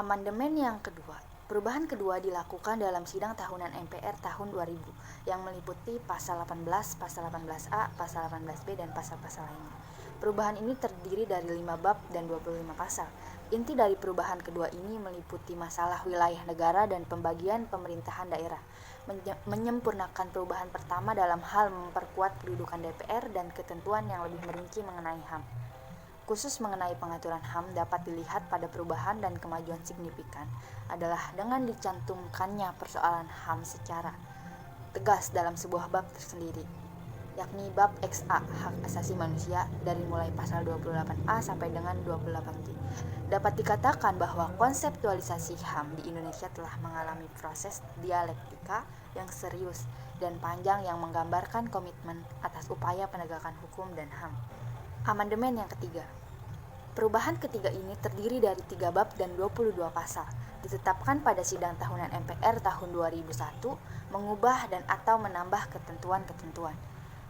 Amandemen yang kedua. Perubahan kedua dilakukan dalam sidang tahunan MPR tahun 2000 yang meliputi pasal 18, pasal 18A, pasal 18B, dan pasal-pasal lainnya. Perubahan ini terdiri dari 5 bab dan 25 pasal. Inti dari perubahan kedua ini meliputi masalah wilayah negara dan pembagian pemerintahan daerah, menyempurnakan perubahan pertama dalam hal memperkuat kedudukan DPR dan ketentuan yang lebih merinci mengenai HAM. Khusus mengenai pengaturan HAM dapat dilihat pada perubahan dan kemajuan signifikan adalah dengan dicantumkannya persoalan HAM secara tegas dalam sebuah bab tersendiri, yakni bab XA, hak asasi manusia, dari mulai pasal 28A sampai dengan 28J. Dapat dikatakan bahwa konseptualisasi HAM di Indonesia telah mengalami proses dialektika yang serius dan panjang yang menggambarkan komitmen atas upaya penegakan hukum dan HAM. Amandemen yang ketiga. Perubahan ketiga ini terdiri dari 3 bab dan 22 pasal. Ditetapkan pada sidang tahunan MPR tahun 2001, mengubah dan atau menambah ketentuan-ketentuan.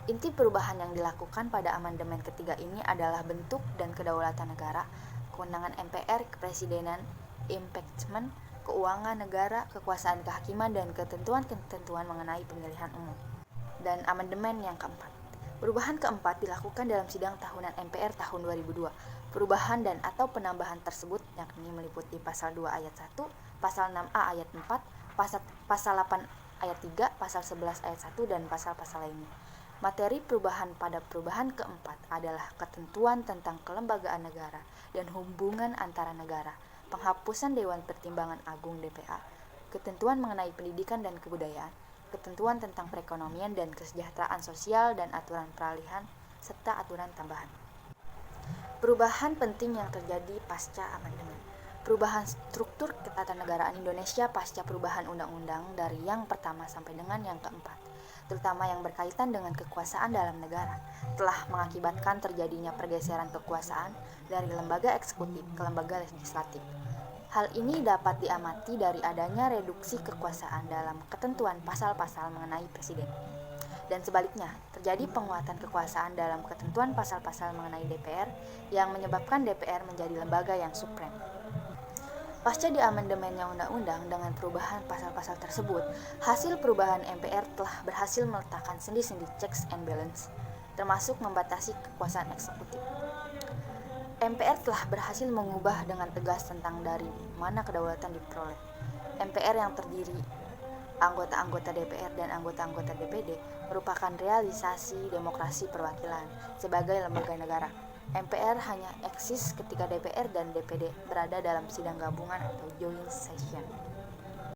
Inti perubahan yang dilakukan pada amandemen ketiga ini adalah bentuk dan kedaulatan negara, kewenangan MPR, kepresidenan, impeachment, keuangan negara, kekuasaan kehakiman, dan ketentuan-ketentuan mengenai pemilihan umum. Dan amandemen yang keempat. Perubahan keempat dilakukan dalam sidang tahunan MPR tahun 2002. Perubahan dan atau penambahan tersebut yakni meliputi pasal 2 ayat 1, pasal 6A ayat 4, pasal 8 ayat 3, pasal 11 ayat 1, dan pasal-pasal lainnya. Materi perubahan pada perubahan keempat adalah ketentuan tentang kelembagaan negara dan hubungan antara negara, penghapusan Dewan Pertimbangan Agung DPA, ketentuan mengenai pendidikan dan kebudayaan, ketentuan tentang perekonomian dan kesejahteraan sosial, dan aturan peralihan, serta aturan tambahan. Perubahan penting yang terjadi pasca amandemen. Perubahan struktur ketatanegaraan Indonesia pasca perubahan undang-undang dari yang pertama sampai dengan yang keempat, terutama yang berkaitan dengan kekuasaan dalam negara, telah mengakibatkan terjadinya pergeseran kekuasaan dari lembaga eksekutif ke lembaga legislatif. Hal ini dapat diamati dari adanya reduksi kekuasaan dalam ketentuan pasal-pasal mengenai presiden. Dan sebaliknya, terjadi penguatan kekuasaan dalam ketentuan pasal-pasal mengenai DPR yang menyebabkan DPR menjadi lembaga yang suprem. Pasca diamandemennya undang-undang dengan perubahan pasal-pasal tersebut, hasil perubahan MPR telah berhasil meletakkan sendi-sendi checks and balance, termasuk membatasi kekuasaan eksekutif. MPR telah berhasil mengubah dengan tegas tentang dari mana kedaulatan diperoleh. MPR yang terdiri anggota-anggota DPR dan anggota-anggota DPD merupakan realisasi demokrasi perwakilan sebagai lembaga negara. MPR hanya eksis ketika DPR dan DPD berada dalam sidang gabungan atau joint session.